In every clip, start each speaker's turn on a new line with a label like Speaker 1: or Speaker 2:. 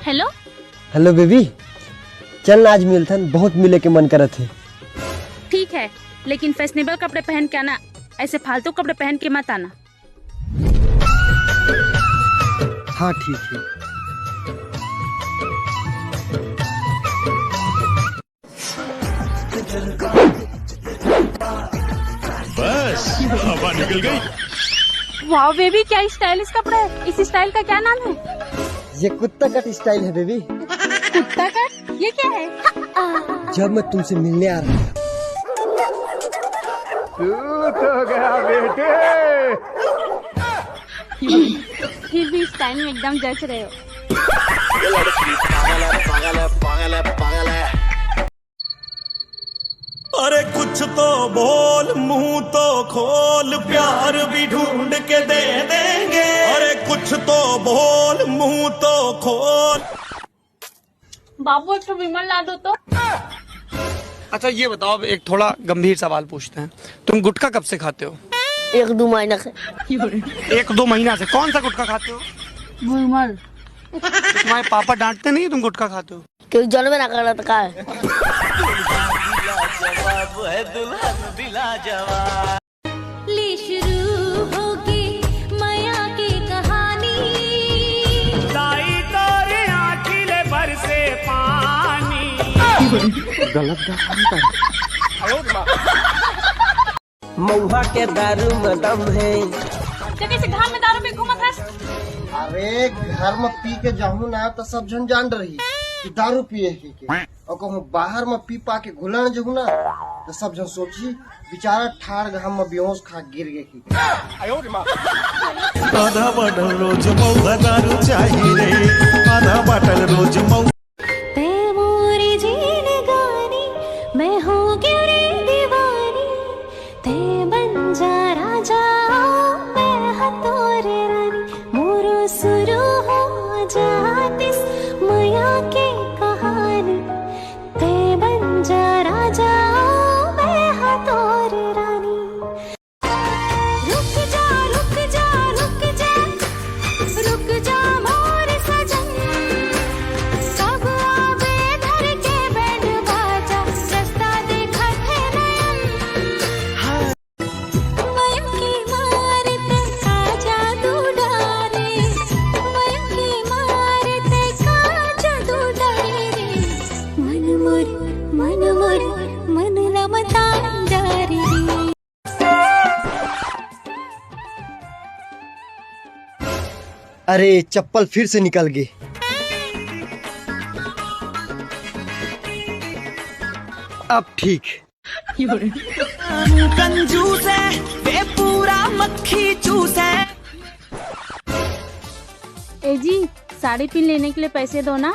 Speaker 1: Hello
Speaker 2: hello baby, चल आज मिलते हैं, बहुत मिले के मन करत है।
Speaker 1: ठीक है, लेकिन फैशनेबल कपड़े पहन के आना, ऐसे फालतू कपड़े पहन के मत आना।
Speaker 2: हाँ ठीक है।
Speaker 3: बस हवा निकल गई।
Speaker 1: वाह बेबी, क्या स्टाइलिश कपड़ा है। इस स्टाइल का क्या नाम है?
Speaker 2: ये कुत्ता कट स्टाइल है बेबी।
Speaker 1: कुत्ता कट? ये क्या है?
Speaker 2: जब मैं तुमसे मिलने आ रहा था।
Speaker 3: तू तो गया बेटे।
Speaker 1: फिर भी स्टाइल में एकदम जच रहे हो।
Speaker 4: अरे कुछ तो बोल, मुंह तो खोल, प्यार भी ढूंढ के दे देंगे। अरे कुछ तो बोल, मुंह तो खोल।
Speaker 1: बाबू एक तो विमल ला दो तो।
Speaker 5: अच्छा ये बताओ, अब एक थोड़ा गंभीर सवाल पूछते हैं, तुम गुटखा कब से खाते हो?
Speaker 6: 1-2 महीना से।
Speaker 5: 1-2 महीना से? कौन सा गुटखा खाते हो?
Speaker 6: विमल।
Speaker 5: तुम्हारे पापा डांटते नहीं तुम गुटखा खाते हो?
Speaker 6: क्यों जन्म ना करना तो का है?
Speaker 1: ले शुरू होगी माया की कहानी।
Speaker 4: लाई तोरे आँखिले बरसे पानी।
Speaker 2: मऊहा के दारू में दम है।
Speaker 1: तो कैसे घर में दारू पे घूमत हस?
Speaker 2: अरे घर में पी के जाऊँ ना तो सब जन जान रही कि दारू पिए के, और कहूँ बाहर में पी पा के घुलन जाऊँ ना तो सब जन सोची बेचारा ठाड़ घाम में बेहोश खा गिर गए की।
Speaker 4: आधा बॉटल रोज मऊआ दारू चाहिए रे, आधा बॉटल रोज मऊ।
Speaker 1: मोरी जीन गानी, मैं हूँ क्यों रे दीवानी, ते बन जा राजा, मैं हतोरे रानी, मोरो शुरू हो जातिस माया की कहानी, ते बन जा राजा, मैं हतोरे रानी। रुक जा रुक जा रुक जा, रुक जा मोर सजन, सब आवे धर के बैंड बाजा, रास्ता देखत है नयन। मयूं की मारते का जादू डारे, मयूं की मारते का जादू डारे रे, मन मोर मन रमता जा रे।
Speaker 2: अरे चप्पल फिर से निकल गई। अब ठीक।
Speaker 4: कंजूस है वे, पूरा मक्खी चूस है।
Speaker 1: ए जी, साड़ी पिन लेने के लिए पैसे दो ना।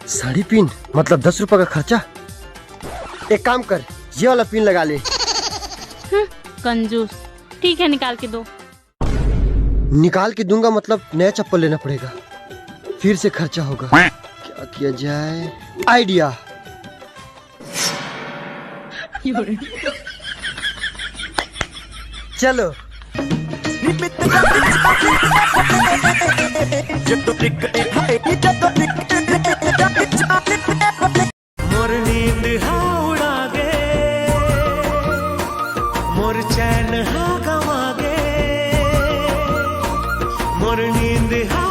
Speaker 2: साड़ी पिन मतलब 10 रुपए का खर्चा। एक काम कर, ये वाला पिन लगा ले।
Speaker 1: कंजूस। ठीक है, निकाल के दो।
Speaker 2: निकाल के दूंगा मतलब नया चप्पल लेना पड़ेगा, फिर से खर्चा होगा। क्या किया जाए? आइडिया। चलो।
Speaker 4: मोर नींद हा उड़ा गे, मोर चैन हा गवा गे, मोर नींद हा